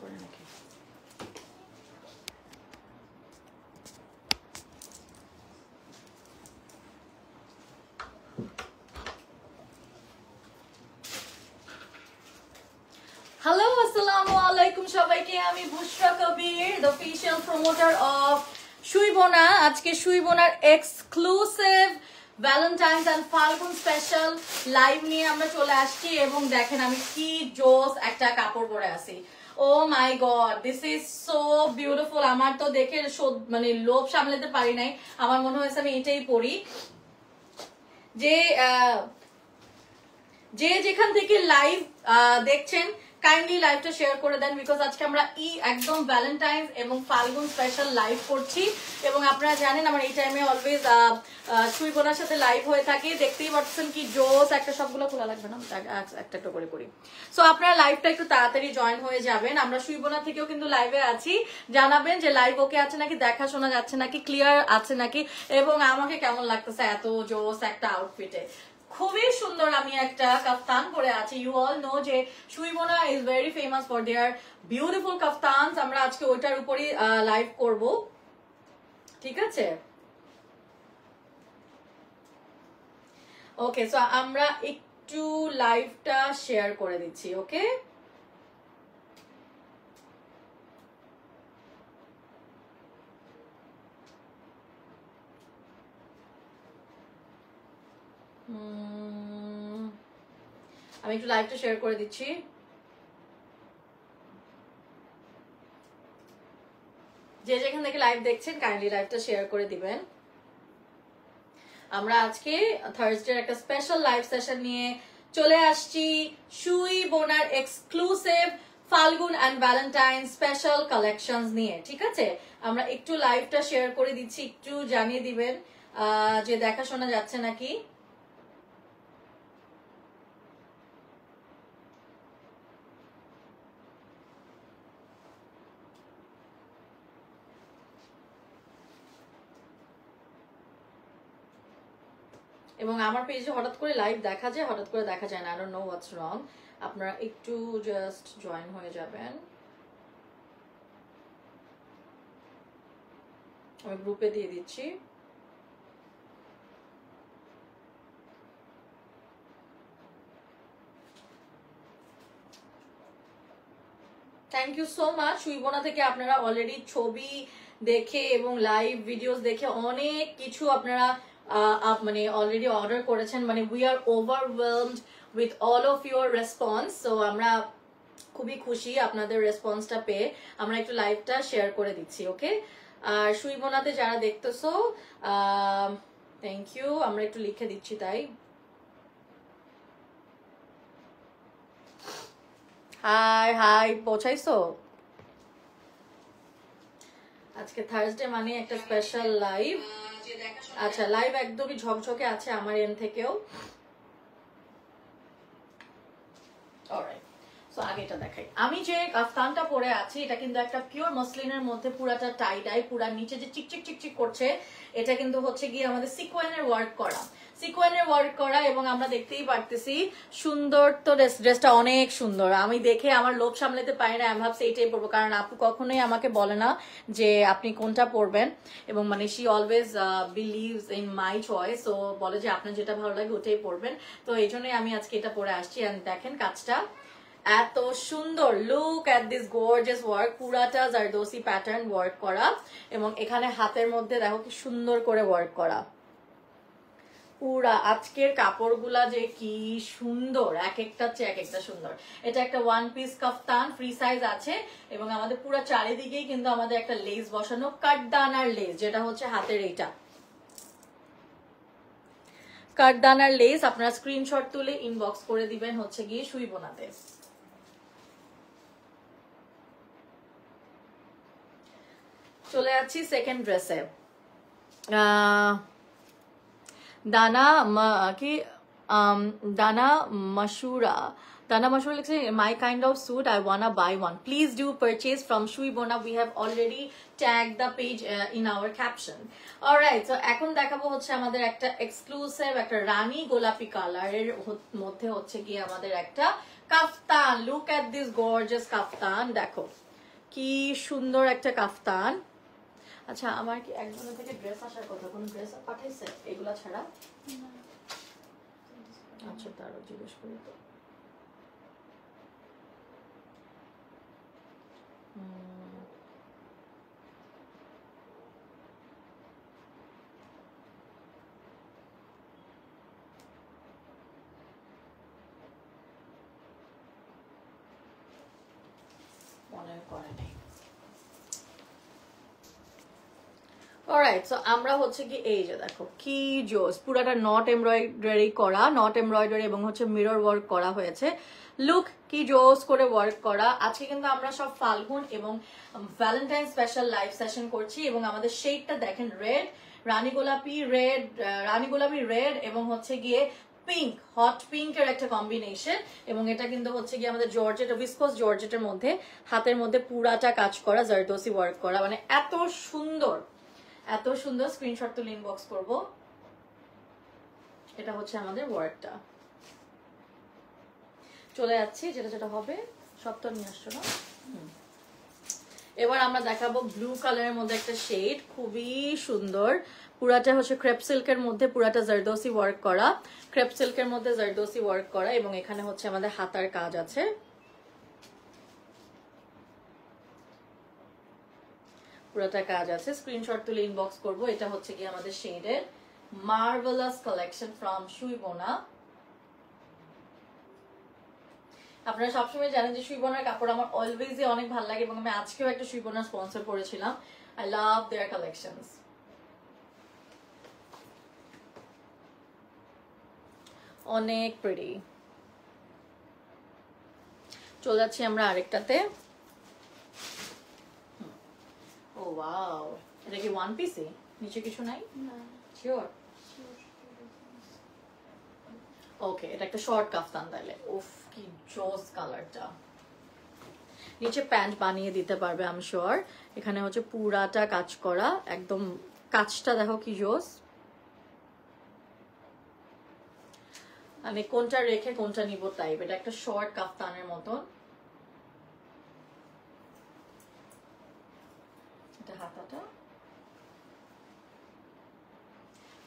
করে নাকি Hello, assalamu alaikum সবাইকে আমি বুশরা কবির the official promoter of Suibona আজকে সুইবোনার exclusive Valentine's and Falgun special live নিয়ে আমরা চলে আসছি এবং দেখেন আমি কি জোস একটা কাপড় পরে আছি oh my god this is so beautiful আমার তো দেখে মানে লোভ সামলাতে পারি নাই আমার মনে হয়েছে আমি এটাই পরি যে যেখান থেকে লাইভ দেখছেন কাইন্ডলি লাইভটা শেয়ার করে দেন বিকজ আজকে আমরা একদম ভ্যালেন্টাইন্স এবং ফাল্গুন স্পেশাল লাইভ করছি এবং আপনারা জানেন আমার এই টাইমে অলওয়েজ সুইবোনার সাথে লাইভ হয়ে থাকে দেখতেই পাচ্ছেন কি জোস একটা সবগুলো খোলা লাগবে না একটা একটা করে করি সো আপনারা লাইভটা একটু তাড়াতাড়ি জয়েন হয়ে যাবেন আমরা সুইবোনা থেকেও কিন্তু লাইভে আছি জানাবেন যে লাইভ ওকে আছে নাকি দেখা শোনা যাচ্ছে নাকি ক্লিয়ার আছে নাকি এবং আমাকে কেমন লাগতেছে এত জোস একটা আউটফিটে খুবই সুন্দর আমি একটা কাফতান পরে আছি ইউ অল নো যে Suibona is very famous for their beautiful kaftans আমরা আজকে ওইটার উপরই লাইভ করব ঠিক আছে ওকে সো আমরা একটু লাইভটা শেয়ার করে দিচ্ছি ওকে আমি একটু লাইভটা শেয়ার করে দিচ্ছি যে যেখান থেকে লাইভ দেখছেন কাইন্ডলি লাইভটা শেয়ার করে দিবেন আমরা আজকে থার্সডে একটা স্পেশাল লাইভ সেশন নিয়ে চলে আসছি সুইবোনার exclusive Falgun and Valentine special collections নিয়ে ঠিক আছে আমরা একটু লাইভটা শেয়ার করে দিচ্ছি একটু জানিয়ে দিবেন যে দেখা শোনা যাচ্ছে নাকি এবং আমার পেজে হঠাৎ করে লাইভ দেখা যায় হঠাৎ করে দেখা যায় না আই ডোন্ট নো হোয়াটস রং আপনারা একটু জাস্ট জয়েন হয়ে যাবেন আমি গ্রুপে দিয়ে দিচ্ছি থ্যাংক ইউ সো মাচ সুইবোনা থেকে আপনারা অলরেডি ছবি দেখে এবং লাইভ ভিডিওস দেখে অনেক কিছু আপনারা মানে অলরেডি অর্ডার করেছেন মানে we are overwhelmed with all of your response so আমরা খুবই খুশি আপনাদের রেসপন্সটা পেয়ে আমরা একটু লাইভটা শেয়ার করে দিচ্ছি ওকে আর সুইবোনাতে যারা দেখতেছো থ্যাংক ইউ আমরা একটু লিখে দিচ্ছি তাই হাই হাই পৌঁছাইছো আজকে থার্সডে মানে একটা স্পেশাল লাইভ আচ্ছা লাইভ একদমই ঝকঝকে আছে আমার এন্ড থেকেও অলরাইট সো আগেটা দেখাই আমি যে কাফতানটা পরে আছি এটা কিন্তু একটা পিওর মসলিনের মধ্যে পুরাটা টাই ডাই পুরা নিচে যে চিকচিক চিকচিক করছে এটা কিন্তু হচ্ছে গিয়ে আমাদের সিকোয়েনের ওয়ার্ক করা এবং আমরা দেখতেই পারতেছি সুন্দর তো ড্রেসটা অনেক সুন্দর আমি দেখে আমার লোভ সামলাতে পারি না আমি ভাবছি এইটাই পরবো কারণ আপু কখনোই আমাকে বলে না যে আপনি কোনটা পরবেন এবং মানে she always believes in my choice তো বলে যে আপনার যেটা ভালো লাগে ওটাই পরবেন তো এই জন্যই আমি আজকে এটা পরে আসছি দেখেন কাজটা এত সুন্দর look at this gorgeous work পুরাটা জারদোসি প্যাটার্ন ওয়ার্ক করা এবং এখানে হাতের মধ্যে দেখো কি সুন্দর করে ওয়ার্ক করা পুরা আজকের কাপড়গুলা যে কি সুন্দর এক একটা চেয়ে এক একটা সুন্দর এটা একটা ওয়ান পিস কাফতান ফ্রি সাইজ আছে এবং আমাদের পুরো চারিদিকেই কিন্তু আমাদের একটা লেস বসানো কাটদানার লেস যেটা হচ্ছে হাতের এইটা কাটদানার লেস আপনারা স্ক্রিনশট তুলে ইনবক্স করে দিবেন হচ্ছে গিয়ে সুইবোনাতে চলে যাচ্ছি সেকেন্ড ড্রেসে দানা কি দানা মাশুরা লিখছে my kind of suit I wanna buy one please do purchase from Shuibona we have already tagged the page in our caption alright so এখন দেখাবো হচ্ছে আমাদের একটা এক্সক্লুসিভ একটা রানী গোলাপি কালারের মধ্যে হচ্ছে কি আমাদের একটা কাফতান look at this gorgeous কাফতান দেখো কি সুন্দর একটা কাফতান। আচ্ছা আমার কি একজনের থেকে ড্রেস আসার কথা, কোন ড্রেস পাঠাইছে এগুলা ছাড়া? আচ্ছা তারও জিজ্ঞেস করি তো। মনে করে নাই। অলরাইট, সো আমরা হচ্ছে কি এই যে দেখো কি জোস, পুরাটা নট এমব্রয়ডারি করা, নট এমব্রয়ডারি এবং হচ্ছে মিরর ওয়ার্ক করা হয়েছে। লুক কি জোস করে ওয়ার্ক করা। আজকে কিন্তু আমরা সব ফাল্গুন এবং ভ্যালেন্টাইন স্পেশাল লাইভ সেশন করছি এবং আমাদের শেডটা দেখেন রেড, রানী গোলাপি রেড এবং হচ্ছে গিয়ে পিঙ্ক, হট পিঙ্কের একটা কম্বিনেশন। এবং এটা কিন্তু হচ্ছে গিয়ে আমাদের জর্জেট, ভিসকোস জর্জেটের মধ্যে হাতের মধ্যে পুরাটা কাজ করা, জারদোসি ওয়ার্ক করা, মানে এত সুন্দর এত সুন্দর। স্ক্রিনশট তুলে ইনবক্স করবো। এটা হচ্ছে আমাদের ওয়ার্কটা। চলে যাচ্ছি, যেটা যেটা হবে সব তো নিয়ে আসছো না। এবার আমরা দেখাবো ব্লু কালারের মধ্যে একটা শেড, খুবই সুন্দর। পুরাটা হচ্ছে ক্রেপ সিল্কের মধ্যে, পুরাটা জারদোসি ওয়ার্ক করা, ক্রেপ সিল্কের মধ্যে জারদোসি ওয়ার্ক করা এবং এখানে হচ্ছে আমাদের হাতার কাজ আছে। পুরোটা কাজ আছে। স্ক্রিনশট তুলে ইনবক্স করবো। এটা হচ্ছে কি আমাদের শেডের মার্ভেলাস কালেকশন ফ্রম সুইবোনা। আপনারা সবসময় জানেন যে সুইবোনার কাপড় আমার অলওয়েজই অনেক ভালো লাগে এবং আমি আজকেও একটা সুইবোনার স্পন্সর করেছিলাম। I love their collections. অনেক প্রিটি। চলে যাচ্ছি আমরা আরেকটাতে। ও ওয়াও, এটা কি ওয়ান পিসে? নিচে কিছু নাই? না। শিওর? ওকে, এটা একটা শর্ট কাফতান তাইলে। উফ কি জোস কালারটা। নিচে প্যান্ট বানিয়ে দিতে পারবে আই এম শিওর। এখানে হচ্ছে পুরাটা কাজ করা, একদম কাজটা দেখো কি জোস। আমি কোনটা রেখে কোনটা নিব টাইপ। এটা একটা শর্ট কাফতানের মতন। এটা হাতাটা।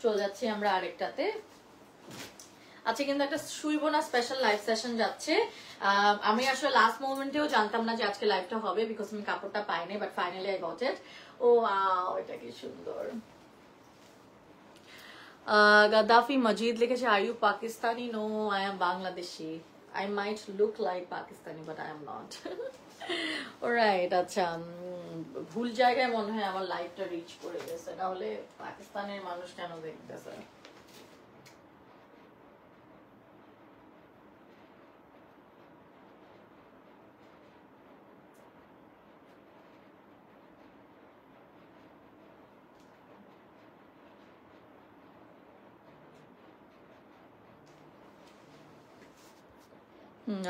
চলে যাচ্ছি আমরা আরেকটাতে। আচ্ছা, কিন্তু একটা সুইবোনা স্পেশাল লাইভ সেশন যাচ্ছে। আমি আসলে লাস্ট মোমেন্টেও জানতাম না যে আজকে লাইভটা হবে, বিকজ আমি কাপড়টা পাইনি, but finally I got it. Oh wow, এটা কি সুন্দর। গাদ্দাফি মজিদ লিখেছে, are you Pakistani? No, I am Bangladeshi. I might look like Pakistani but I am not. Right. আচ্ছা, ভুল জায়গায় মনে হয় আমার লাইভটা রিচ করে গেছে, নাহলে পাকিস্তানের মানুষ কেন দেখতেছে।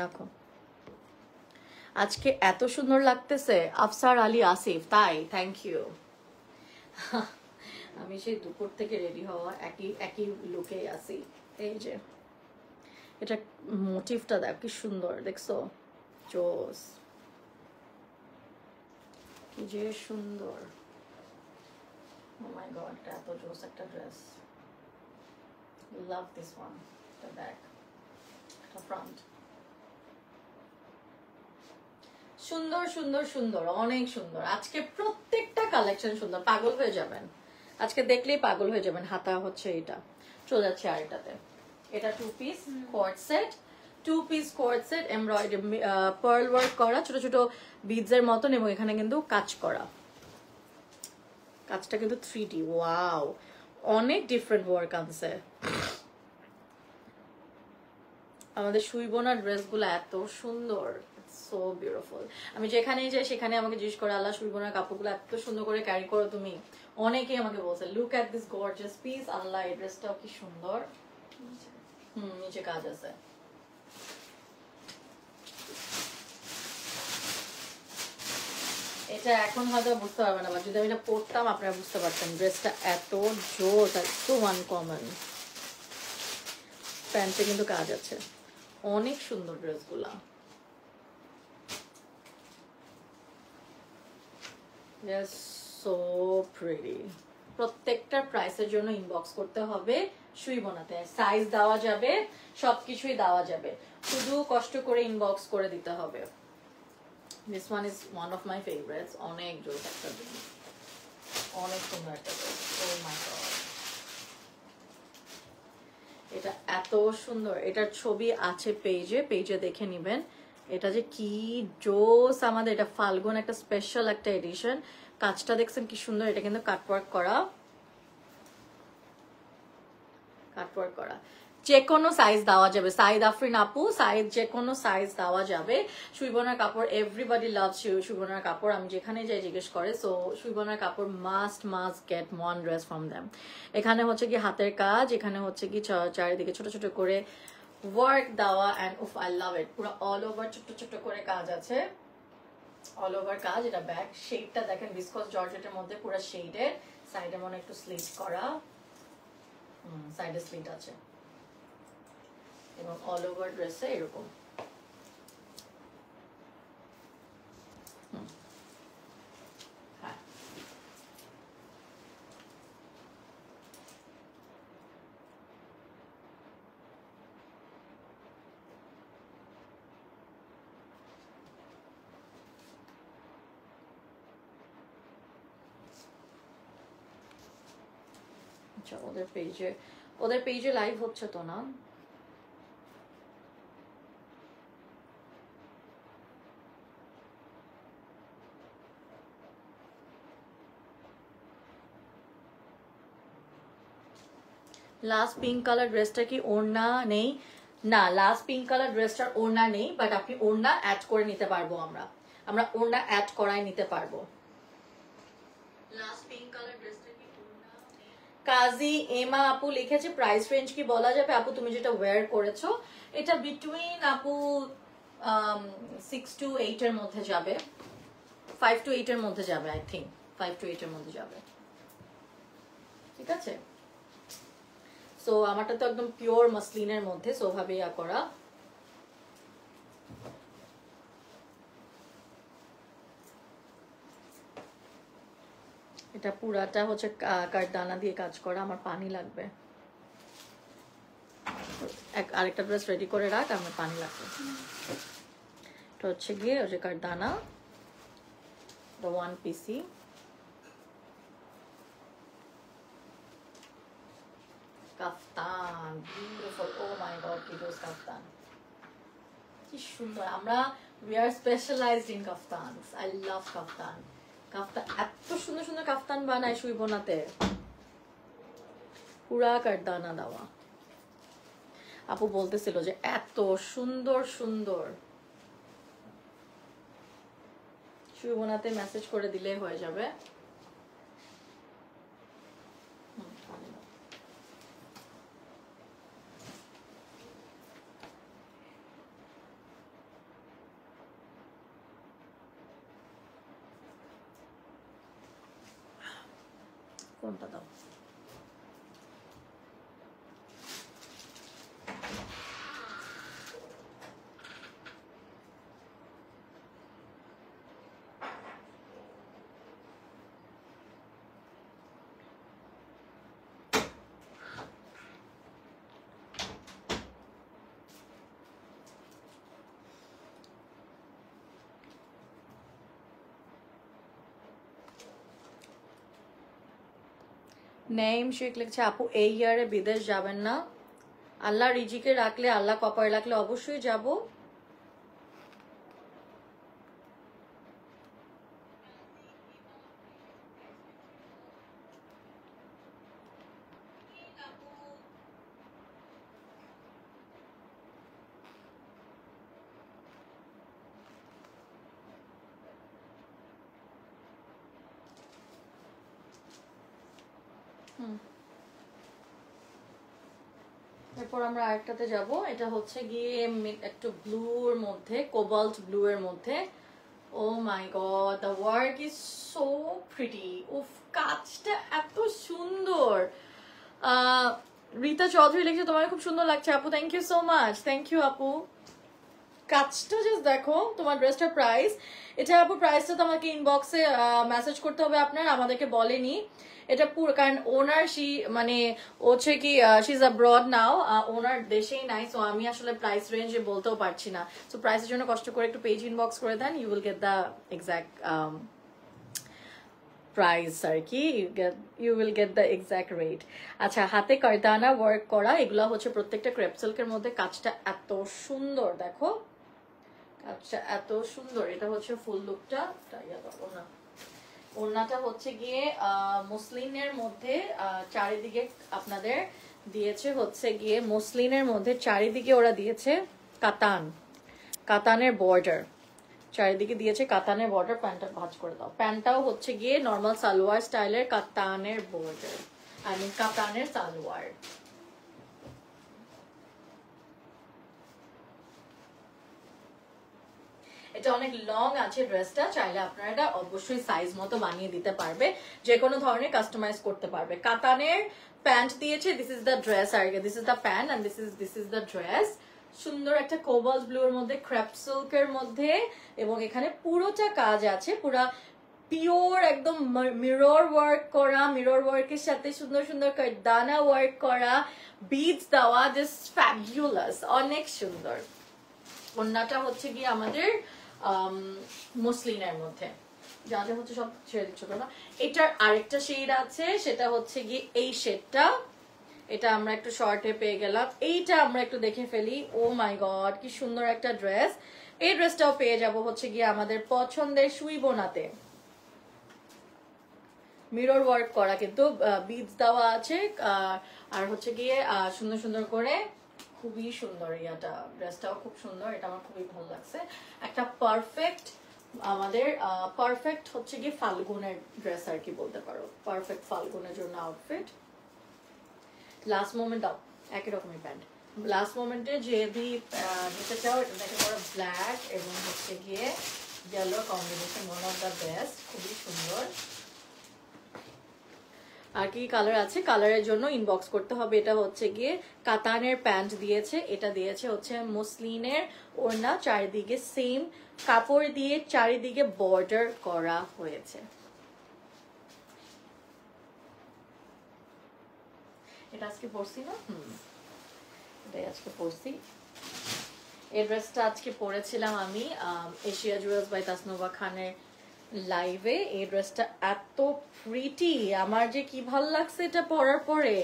রাখো। আজকে এত সুন্দর লাগতেছে। আফসার আলী আসিফ, তাই? Thank you. আমি সেই দুপুর থেকে রেডি হওয়া একই একই লুকে আছি। এই যে এটা মোটিভটা দেখ কি সুন্দর, দেখছো? জোস, কি যে সুন্দর। ও মাই গড, এত জোস একটা dress. Love this one. The back, the front. সুন্দর সুন্দর সুন্দর, অনেক সুন্দর। আজকে প্রত্যেকটা কালেকশন সুন্দর, পাগল হয়ে যাবেন আজকে দেখলেই পাগল হয়ে যাবেন। হাতা হচ্ছে এটা। চলে যাচ্ছে আরেকটাতে। এটা two piece coord set, two piece coord set, embroidery pearl work করা ছোট ছোট বিডস এর মতন এবং এখানে কিন্তু কাজ করা। কাজটা কিন্তু 3D। ওয়াও, অনেক ডিফারেন্ট ওয়ার্ক আনছে। আমাদের সুইবোনার ড্রেসগুলো এত সুন্দর, সো বিউটিফুল। আমি যেখানেই যাই সেখানে আমাকে জিজ্ঞেস করে, আল্লাহ সুইবোনার কাপড়গুলো এত সুন্দর করে ক্যারি করো তুমি। অনেকেই আমাকে বলছে, look at this gorgeous piece. Allah, এই ড্রেসটাও কি সুন্দর। নিচে কাজ আছে। এটা এখন হয়তো বুঝতে পারবেন না, যদি আমি এটা পরতাম আপনারা বুঝতে পারতেন। ড্রেসটা এত জোস, এত আনকমন। প্যান্টে কিন্তু কাজ আছে। অনেক সুন্দর ড্রেসগুলা। Just so pretty. প্রত্যেকটার প্রাইসের জন্য ইনবক্স করতে হবে সুই বোনাতে, সাইজ দেওয়া যাবে, সবকিছুই দেওয়া যাবে, শুধু কষ্ট করে ইনবক্স করে দিতে হবে। This one is one of my favourites, অনেক জোর একটা জিনিস, অনেক সুন্দর একটা ড্রেস। ও মাই গড, এটা এত সুন্দর, এটার ছবি আছে পেজে, পেজে দেখে নিবেন। এটা যে কি জোস আমাদের, এটা ফাল্গুন একটা স্পেশাল একটা এডিশন। কাজটা দেখছেন কি সুন্দর, এটা কিন্তু কাটওয়ার্ক করা, কাটওয়ার্ক করা। যে কোনো সাইজ দেওয়া যাবে, সাইদ আফরিন আপু, সাইজ যে কোনো সাইজ দেওয়া যাবে। সুইবনার কাপড়, এভরিবডি লাভ সুইবনার কাপড়, আমি যেখানে যাই জিজ্ঞেস করে। সো সুইবনার কাপড় must get one dress from them. এখানে হচ্ছে কি হাতের কাজ, এখানে হচ্ছে কি চারিদিকে ছোট ছোট করে ওয়ার্ক দেওয়া, অ্যান্ড উফ আই লাভ ইট। পুরো অল ওভার ছোট ছোট করে কাজ আছে, অল ওভার কাজ। এটা ব্যাক শেডটা দেখেন, বিসকস জর্জেটের মধ্যে পুরো শেডের, সাইডে মনে একটু স্লিট করা, সাইডে স্লিট আছে, এবং অল ওভার ড্রেসে এরকম। হ্যাঁ, আচ্ছা, ওদের পেজে লাইভ হচ্ছে তো না? লাস্ট পিঙ্ক কালার ড্রেসটা কি ওড়না নেই? না, লাস্ট পিঙ্ক কালার ড্রেসটার ওড়না নেই, বাট আপনি ওড়না অ্যাড করে নিতে পারবো, আমরা ওড়না অ্যাড করাই নিতে পারবো। লাস্ট পিঙ্ক কালার ড্রেসটা কি ওড়না? কাজী এমা আপু লিখেছে প্রাইস রেঞ্জ কি বলা যাবে? আপু তুমি যেটা ওয়্যার করেছো এটা বিটুইন আপু 6 to 8 এর মধ্যে যাবে, 5 to 8 এর মধ্যে যাবে, আই থিঙ্ক 5 to 8 এর মধ্যে যাবে, ঠিক আছে? সো আমারটা তো একদম পিওর মাসলিনের মধ্যে, সো ভাবে ইয়া করা। এটা পুরাটা হচ্ছে কাঠদানা দিয়ে কাজ করা। আমার পানি লাগবে, আরেকটা ড্রেস রেডি করে রাখ, আমার পানি লাগবে। এটা হচ্ছে গিয়ে ওই যে কাঠদানা, the one piece kaftan, beautiful, oh my god, কি ডোজ কাফতান, কি সুন্দর। আমরা we are specialized in kaftans. I love kaftan. কাফতান, এত সুন্দর সুন্দর কাফতান বানায় সুইবোনাতে, পুরা কাঠদানা দেওয়া। আপু বলতেছিল যে এত সুন্দর সুন্দর, সুইবোনাতে মেসেজ করে দিলে হয়ে যাবে। কোনটা দাও? নেম শেখ লিখছে আপু এই ইয়ারে বিদেশ যাবেন না? আল্লাহ রিজিকে রাখলে, আল্লাহ কপালে রাখলে অবশ্যই যাব। এরপর আমরা আরেকটাতে যাব, এটা হচ্ছে গিয়ে একটু ব্লুর মধ্যে, কোবাল্ট ব্লু এর মধ্যে। Oh my god, the work is so pretty. উফ, কাজটা এত সুন্দর। রীতা চৌধুরী লিখছে তোমার খুব সুন্দর লাগছে আপু, thank you so much, thank you আপু। কাজটা জাস্ট দেখো, তোমার ড্রেসটার প্রাইস, এটা আপু প্রাইসটা তো আমাকে ইনবক্সে মেসেজ করতে হবে আপনার, আমাদেরকে বলেনি এটা পুরো, কারণ ওনার মানে হচ্ছে কি শি ইজ অ্যাব্রড নাও, ওনার দেশেই নাই, সো আমি আসলে প্রাইস রেঞ্জে বলতেও পারছি না। সো প্রাইসের জন্য কষ্ট করে একটু পেজ ইনবক্স করে দেন, you will get the exact price আর কি, you will get the exact rate. আচ্ছা, হাতে কারদানা ওয়ার্ক করা, এগুলো হচ্ছে প্রত্যেকটা ক্রেপ সিল্কের মধ্যে, কাজটা এত সুন্দর দেখো, কাজটা এত সুন্দর। এটা হচ্ছে ফুল লুকটা, ওড়নাটা হচ্ছে গিয়ে মসলিনের মধ্যে চারিদিকে আপনাদের দিয়েছে হচ্ছে গিয়ে মসলিনের মধ্যে চারিদিকে ওরা দিয়েছে কাতানের বর্ডার, চারিদিকে দিয়েছে কাতানের বর্ডার। প্যান্টটা ভাঁজ করে দাও। প্যান্টটাও হচ্ছে গিয়ে নর্মাল সালোয়ার স্টাইলের কাতানের বর্ডার, আই মিন কাতানের সালোয়ার। এটা অনেক লং আছে ড্রেসটা, চাইলে আপনারা এটা অবশ্যই সাইজ মতো বানিয়ে দিতে পারবে, যে কোনো ধরনের কাস্টমাইজ করতে পারবে। কাতানের প্যান্ট দিয়েছে, দিস ইজ দ্য ড্রেস আর কি, this is the pant and this is the dress. সুন্দর একটা কোবাল্ট ব্লু এর মধ্যে, ক্রেপ সিল্কের মধ্যে, এবং এখানে পুরোটা কাজ আছে, পুরা পিওর একদম মিরর ওয়ার্ক করা, মিরর ওয়ার্কের সাথে সুন্দর সুন্দর দানা ওয়ার্ক করা, বিডস দেওয়া, জাস্ট ফ্যাবুলাস, অনেক সুন্দর। ওড়নাটা হচ্ছে গিয়ে আমাদের মসলিনের মধ্যে, যা যা হচ্ছে সব ছেড়ে দিচ্ছ না। এটার আরেকটা শেড আছে, সেটা হচ্ছে গিয়ে এই শেডটা, এটা আমরা একটু শর্টে পেয়ে গেলাম, এইটা আমরা একটু দেখে ফেলি। ও মাই গড, কি সুন্দর একটা ড্রেস। এই ড্রেসটাও পেয়ে যাব হচ্ছে গিয়ে আমাদের পছন্দের সুই বোনাতে, মিরর ওয়ার্ক করা, কিন্তু বিডস দেওয়া আছে, আর হচ্ছে গিয়ে সুন্দর সুন্দর করে, খুবই সুন্দর। ইয়াটা ড্রেসটাও খুব সুন্দর, এটা আমার খুবই ভালো লাগছে। একটা পারফেক্ট আমাদের পারফেক্ট হচ্ছে গিয়ে ফাল্গুনের ড্রেস আর কি বলতে পারো, পারফেক্ট ফাল্গুনের জন্য আউটফিট। লাস্ট মোমেন্ট দাও, একই রকমের প্যান্ট। লাস্ট মোমেন্টে যদি নিতে চাও, এটা দেখে পড়ো ব্ল্যাক এবং হচ্ছে গিয়ে yellow combination, one of the best, খুবই সুন্দর। আর কি কালার আছে, কালারের জন্য ইনবক্স করতে হবে। এটা হচ্ছে গিয়ে কাতানের প্যান্ট দিয়েছে, এটা দিয়েছে হচ্ছে মসলিনের ওড়না, চারিদিকে সেম কাপড় দিয়ে চারিদিকে বর্ডার করা হয়েছে। এটা আজকে পরছি না, এটাই আজকে পরছি। এই ড্রেসটা আজকে পরেছিলাম আমি এশিয়া জুয়েলার্স বাই তাসনুভা খানের লাইভে। এই ড্রেসটা এত প্রিটি, আমার যে কি ভালো লাগছে এটা পরার পরে,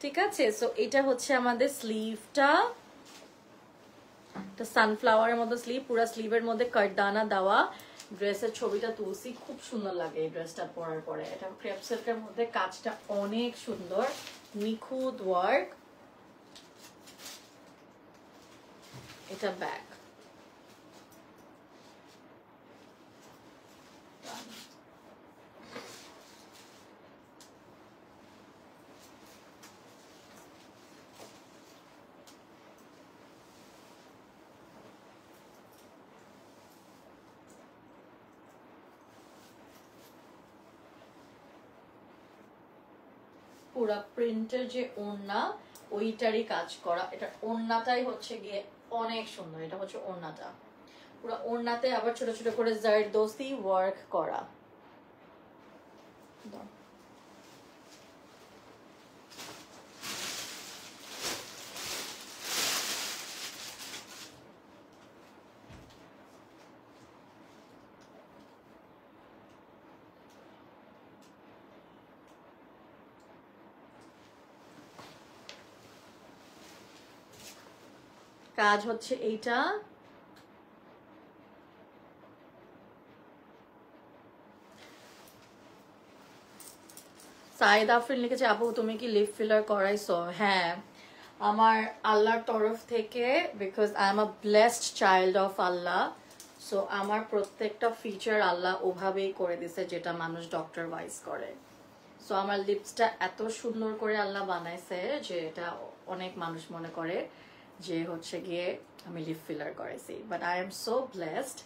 ঠিক আছে। সো এটা হচ্ছে আমাদের স্লিভটা, সানফ্লাওয়ারের মতো স্লিভ, পুরো স্লিভের মধ্যে কারদানা দেওয়া। ড্রেসের ছবিটা তুলসি, খুব সুন্দর লাগে এই ড্রেসটা পরার পরে। এটা ক্রেপ সিল্কের মধ্যে, কাজটা অনেক সুন্দর, নিখুঁত ওয়ার্ক। এটা ব্যাক, পুরা প্রিন্টের যে ওড়না, ওইটারই কাজ করা। এটা ওড়নাটাই হচ্ছে গিয়ে অনেক সুন্দর, এটা হচ্ছে ওড়নাটা, পুরো ওড়নাতে আবার ছোট ছোট করে জারদোসি ওয়ার্ক করা। কাজ হচ্ছে এইটা, সাইদ আফরিন লিখেছে, আপু তুমি কি লিপ ফিলার করাইছো? হ্যাঁ, আমার আল্লাহর তরফ থেকে, because I am a blessed child of Allah, so আমার প্রত্যেকটা ফিচার আল্লাহ ওভাবেই করে দিছে যেটা মানুষ ডক্টর ওয়াইজ করে। সো আমার লিপসটা এত সুন্দর করে আল্লাহ বানাইছে যে এটা অনেক মানুষ মনে করে যে হচ্ছে গিয়ে আমি লিপ ফিলার করেছি, but I am so blessed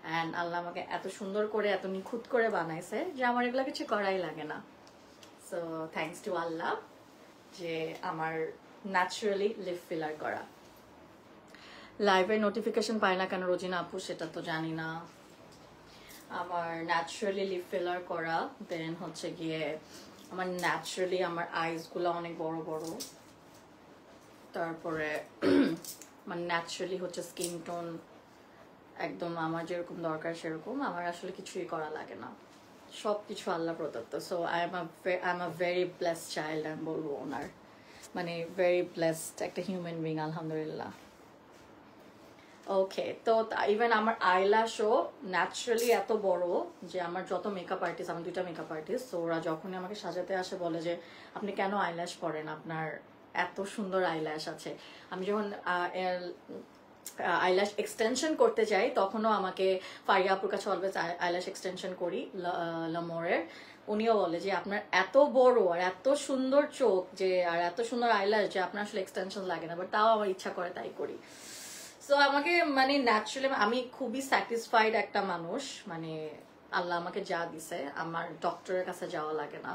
and Allah আমাকে এত সুন্দর করে এত নিখুঁত করে বানাইছে যে আমার এগুলো কিছু করাই লাগে না। সো থ্যাঙ্কস টু আল্লাহ যে আমার ন্যাচারালি লিপ ফিলার করা। লাইভের নোটিফিকেশন পায় না কেন রোজিনা আপু সেটা তো জানি না। আমার ন্যাচারালি লিপ ফিলার করা, দেন হচ্ছে গিয়ে আমার ন্যাচারালি আমার আইসগুলো অনেক বড় বড়, তারপরে মানে ন্যাচারালি হচ্ছে স্কিন টোন একদম আমার যেরকম দরকার সেরকম, আমার আসলে কিছুই করা লাগে না, সব কিছু আল্লাহ প্রদত্ত। So I am a very blessed child, আমি বলবো ওনার, মানে ভেরি ব্লেসড একটা হিউম্যান বিং আলহামদুলিল্লাহ। ওকে, তো ইভেন আমার আইল্যাশও ন্যাচারালি এত বড় যে আমার যত মেকআপ আর্টিস্ট, আমি 2টা মেকআপ আর্টিস্ট, তো ওরা যখনই আমাকে সাজাতে আসে বলে যে আপনি কেন আইল্যাশ পরেন, আপনার এত সুন্দর আইল্যাশ আছে। আমি যখন আইল্যাশ এক্সটেনশন করতে যাই তখনও আমাকে ফারিয়া আপুর কাছে অলওয়েজ আইল্যাশ এক্সটেনশন করি লামোরের, উনিও বলে যে আপনার এত বড় আর এত সুন্দর চোখ যে আর এত সুন্দর আইল্যাশ যে আপনার আসলে এক্সটেনশন লাগে না, বাট তাও আমার ইচ্ছা করে তাই করি। সো আমাকে মানে ন্যাচারালি আমি খুবই স্যাটিসফাইড একটা মানুষ, মানে আল্লাহ আমাকে যা দিছে আমার ডক্টরের কাছে যাওয়া লাগে না,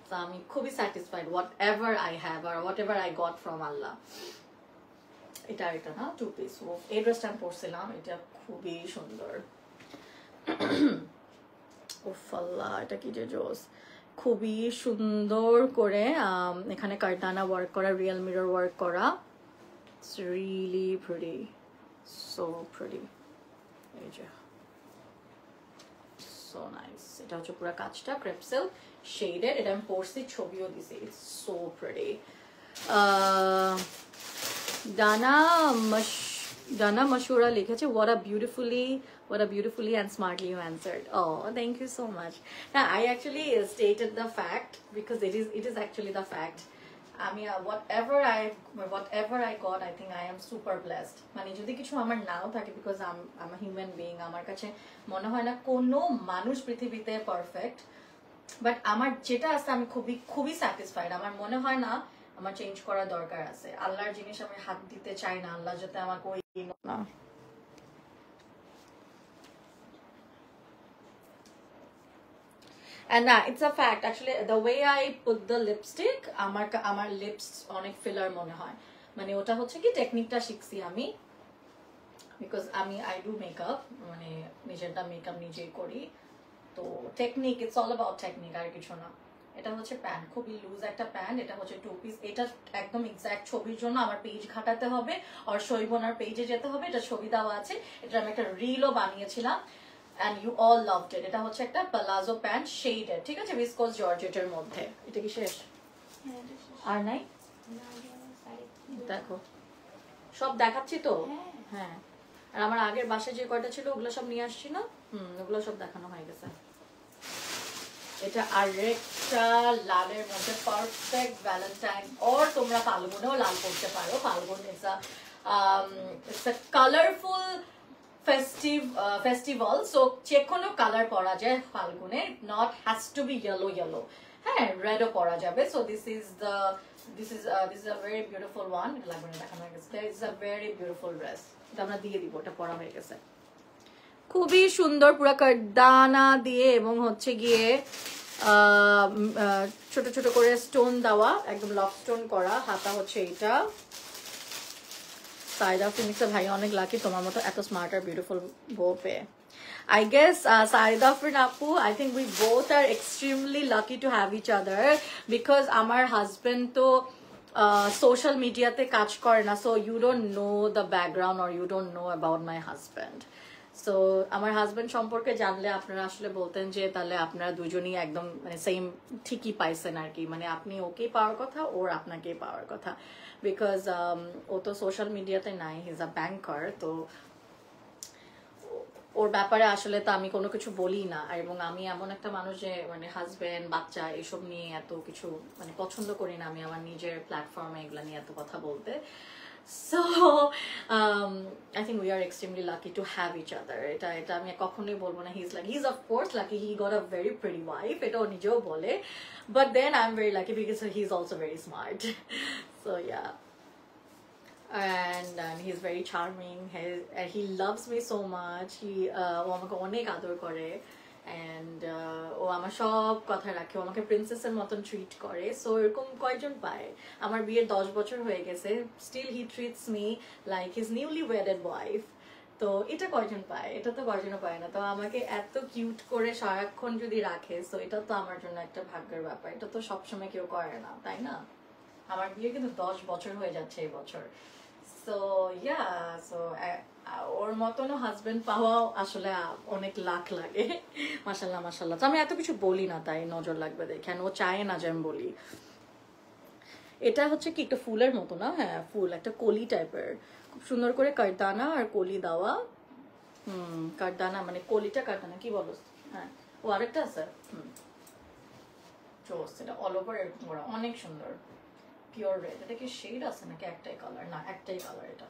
তো আমি খুবই satisfied whatever I have আর whatever I got from Allah. এটা না 2 পিস, এই ড্রেসটা আমি পরছিলাম, এটা খুবই সুন্দর। উফ আল্লাহ, এটা কি যে জোস, খুবই সুন্দর করে এখানে কারদানা ওয়ার্ক করা, রিয়েল মিরর ওয়ার্ক করা, it's really pretty, so pretty. এই যে সো নাইস, এটা হচ্ছে পুরো কাজটা ক্রেপসেল শেডেড, এটা আমি পরছি, ছবিও দিছি, it's so pretty. Dana Mashura লিখেছে what a beautifully and smartly you answered. Oh, thank you so much. Now, I actually stated the fact because it is actually the fact. I mean, whatever I got, I think I am super blessed. মানে যদি কিছু আমার নাও থাকে, because I'm a human being, আমার কাছে মনে হয় না কোনো মানুষ পৃথিবীতে পারফেক্ট, বাট আমার যেটা আছে আমি খুবই স্যাটিসফাইড। আমার মনে হয় না আমার চেঞ্জ করার দরকার আছে। আল্লাহর জিনিস আমি হাত দিতে চাই না, আল্লাহ যাতে আমাকে ওই না। And it's a fact actually, the way I put the lipstick, আমার lips অনেক ফিলার মনে হয়, মানে ওটা হচ্ছে কি টেকনিকটা শিখছি আমি, বিকজ I do makeup, মানে নিজেরটা মেকআপ নিজেই করি, তো technique, it's all about technique, আর কিছু না। এটা হচ্ছে প্যান্ট, খুবই লুজ একটা প্যান্ট, এটা হচ্ছে 2 পিস, এটা একদম এক্সাক্ট ছবির জন্য আমার পেজ ঘাটাতে হবে আর শৈবনার পেজে যেতে হবে, এটা ছবি দেওয়া আছে, এটা আমি একটা রিলও বানিয়েছিলাম and you all loved it. এটা হচ্ছে একটা প্লাজো প্যান্ট শেডেড, ঠিক আছে, ভিসকোস জর্জেটের মধ্যে। এটা কি শেষ আর নাই? দেখো সব দেখাচ্ছি তো, হ্যাঁ, আর আমার আগের বাসায় যে কয়টা ছিল ওগুলো সব নিয়ে আসছি না, ওগুলো সব দেখানো হয়ে গেছে। এটা আরেকটা লালের মধ্যে পারফেক্ট ভ্যালেন্টাইন, ওর তোমরা ফাল্গুনেও লাল করতে পারো, Falgun it's a colourful festival, so যে কোনো কালার পরা যায় ফাল্গুনে, not has to be yellow, হ্যাঁ রেডও পরা যাবে। So this is a very beautiful one, লাগবে না দেখানো হয়ে গেছে, this is a very beautiful dress, এটা আমরা দিয়ে দিব, এটা পরা হয়ে গেছে, খুবই সুন্দর পুরো কারদানা দিয়ে এবং হচ্ছে গিয়ে ছোট ছোট করে স্টোন দেওয়া, একদম লক স্টোন করা, হাতা হচ্ছে এটা। সাইদা ফিনিক্সের ভাই অনেক লাকি তোমার মতো এত স্মার্ট আর বিউটিফুল বউ পেয়ে। I guess Saida Frin Apu, I think we both are extremely lucky to have each other because আমার হাজবেন্ড তো সোশ্যাল মিডিয়াতে কাজ করে না, so you don't know the background or you don't know about my husband. So আমার husband সম্পর্কে জানলে আপনারা আসলে বলতেন যে তাহলে আপনারা দুজনই একদম মানে সেম ঠিকই পাইছেন আর কি, মানে আপনি ওকেই পাওয়ার কথা, ওর আপনাকেই পাওয়ার কথা, বিকজ ও তো সোশ্যাল মিডিয়াতে নাই, হি ইজ আ ব্যাংকার, তো ওর ব্যাপারে আসলে তো আমি কোনো কিছু বলি না, এবং আমি এমন একটা মানুষ যে মানে হাজবেন্ড বাচ্চা এসব নিয়ে এত কিছু মানে পছন্দ করি না, আমি আমার নিজের প্ল্যাটফর্মে এগুলা নিয়ে এত কথা বলতে। So I think we are extremely lucky to have each other. এটা আমি কখনোই বলবো না he's of course lucky, he got a very pretty wife, এটা ও নিজেও বলে, but then I'm very lucky because he's also very smart. So yeah, and he's very charming, he loves me so much, ও আমাকে অনেক আদর করে, and ও আমার সব কথা রাখে, ও আমাকে প্রিন্সেসের মতন ট্রিট করে। সো এরকম কয়জন পায়? আমার বিয়ের 10 বছর হয়ে গেছে, still he treats me like his newly wedded wife. তো এটা কয়জন পায়? এটা তো কয়জনও পায় না। তো আমাকে এত কিউট করে সারাক্ষণ যদি রাখে, সো এটা তো আমার জন্য একটা ভাগ্যের ব্যাপার। এটা তো সবসময় কেউ করে না, তাই না? আমার বিয়ে কিন্তু 10 বছর হয়ে যাচ্ছে এই বছর। সো ইয়া, সো ওর মতনও হাজবেন্ড পাওয়া আসলে অনেক লাখ লাগে। মাশাল্লাহ মাশাল্লাহ। তো আমি এত কিছু বলি না, তাই নজর লাগবে দেখেন, ও চায় না যে আমি বলি। এটা হচ্ছে কি একটা ফুলের মতো না? হ্যাঁ ফুল, একটা কলি টাইপের, খুব সুন্দর করে কারদানা আর কলি দেওয়া। কারদানা মানে কলিটা কারদানা কি বলো? হ্যাঁ, ও আরেকটা আছে। চোস, এটা অল ওভার এরকম করা, অনেক সুন্দর। Pure red. এটা কি শেড আছে নাকি একটাই কালার? না, একটাই কালার। এটা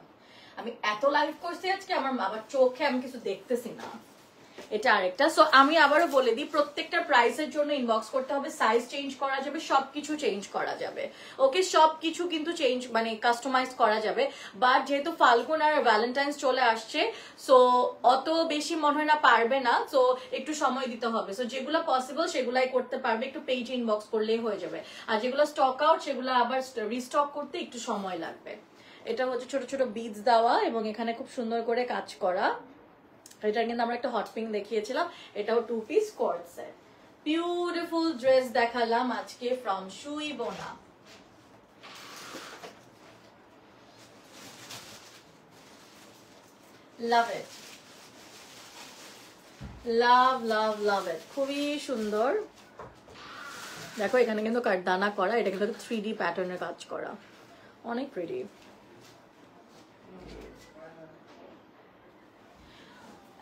আমি এত লাইভ করছি আজকে, আমার চোখে আমি কিছু দেখতেছি না। এটা আরেকটা। সো আমি আবারও বলে দিই, প্রত্যেকটা প্রাইসের জন্য ইনবক্স করতে হবে। সাইজ চেঞ্জ করা যাবে, সবকিছু চেঞ্জ করা যাবে। ওকে, সবকিছু কিন্তু চেঞ্জ মানে কাস্টমাইজ করা যাবে। বাট যেহেতু ফাল্গুন আর ভ্যালেন্টাইন্স চলে আসছে, সো অত বেশি মনে হয় না পারবে না। সো একটু সময় দিতে হবে। সো যেগুলো পসিবল সেগুলাই করতে পারবে, একটু পেজ ইনবক্স করলেই হয়ে যাবে। আর যেগুলো স্টক আউট সেগুলো আবার রিস্টক করতে একটু সময় লাগবে। এটা হচ্ছে ছোট ছোট বিডস দেওয়া এবং এখানে খুব সুন্দর করে কাজ করা। এটা কিন্তু আমরা একটা হট পিঙ্ক দেখিয়েছিলাম, এটাও 2 piece coord set. Beautiful dress দেখালাম আজকে ফ্রম সুই বোনা। লাভ ইট, লাভ লাভ লাভ ইট, খুবই সুন্দর। দেখো এখানে কিন্তু কাঠদানা করা, এটা কিন্তু 3D প্যাটার্নের কাজ করা, অনেক প্রিটি।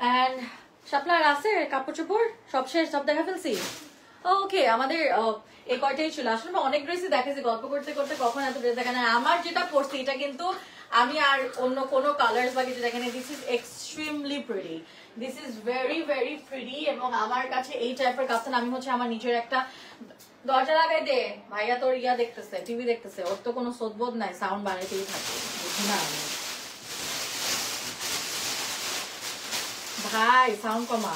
অ্যান্ড শাপলার আছে কাপড় চোপড় সব শেষ, সব দেখা ফেলছি। ওকে, আমাদের এই কয়টাই ছিল। আসলে অনেক ড্রেসই দেখেছি, গল্প করতে করতে কখন এত ড্রেস দেখা না। আমার যেটা পরছি এটা কিন্তু আমি আর অন্য কোনো কালার্স বা কিছু দেখেনি। This is extremely pretty, this is very very pretty. এবং আমার কাছে এই টাইপের কাস্টন, আমি হচ্ছে আমার নিজের একটা দরজা লাগাই দে ভাইয়া, তোর ইয়া দেখতেছে, টিভি দেখতেছে, ওর তো কোনো সোদবোধ নাই, সাউন্ড বাড়াইতেই থাকে, বুঝি না আমি। ভাই সাউন্ড কমা।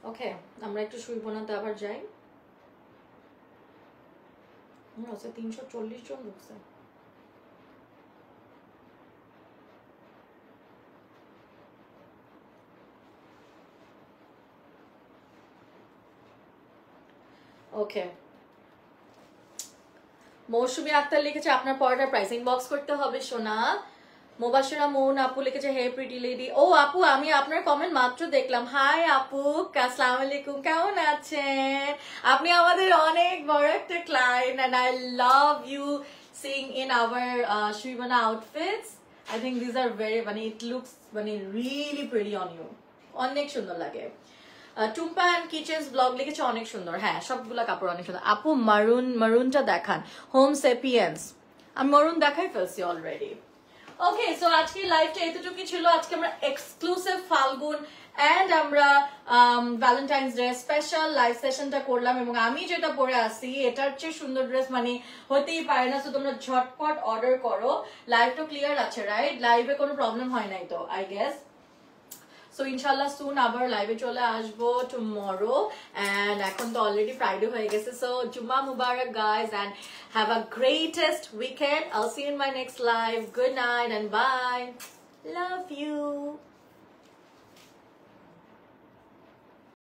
ওকে, আমরা একটু শুইব না, তো আবার যাই। 340 জন ঢুকছে। ওকে, মৌসুমী আক্তার লিখেছে আপনার পর্দার প্রাইস ইনবক্স করতে হবে সোনা। মোবাশিরা মৌন আপু লিখেছে হে প্রিটি লেডি। ও আপু, আমি আপনার কমেন্ট মাত্র দেখলাম। হাই আপু, আসসালামু আলাইকুম, কেমন আছেন? আপনি আমাদের অনেক বড় একটা client and I love you sing in our Suibona outfits. I think this are very মানে ইট লুকস মানে রিয়েলি প্রিটি অন ইউ, অনেক সুন্দর লাগে। টুম্পা অ্যান্ড কিচেন্স ব্লগ লিখেছে অনেক সুন্দর। হ্যাঁ, সবগুলা কাপড় অনেক সুন্দর। আপু মারুনটা দেখান, হোম সেপিয়েন্স। আমি মারুন দেখাই ফেলছি অলরেডি। ওকে, সো আজকে লাইভটা এতটুকুই ছিল। আজকে আমরা এক্সক্লুসিভ ফাল্গুন এন্ড আমরা ভ্যালেন্টাইন্স ডে স্পেশাল লাইভ সেশনটা করলাম এবং আমি যেটা পরে আসি এটার চেয়ে সুন্দর ড্রেস মানে হতেই পারে না। সো তোমরা ঝটপট অর্ডার করো। লাইভটা ক্লিয়ার আছে রাইট? লাইভে কোনো প্রবলেম হয় নাই তো আই গেস। সো ইনশাল্লাহ সুন আবার লাইভে চলে আসবো টুমরো। অ্যান্ড এখন তো অলরেডি ফ্রাইডে হয়ে গেছে। So Jumma Mubarak guys and have a greatest weekend. I'll see you in my next live. Good night and bye. Love you.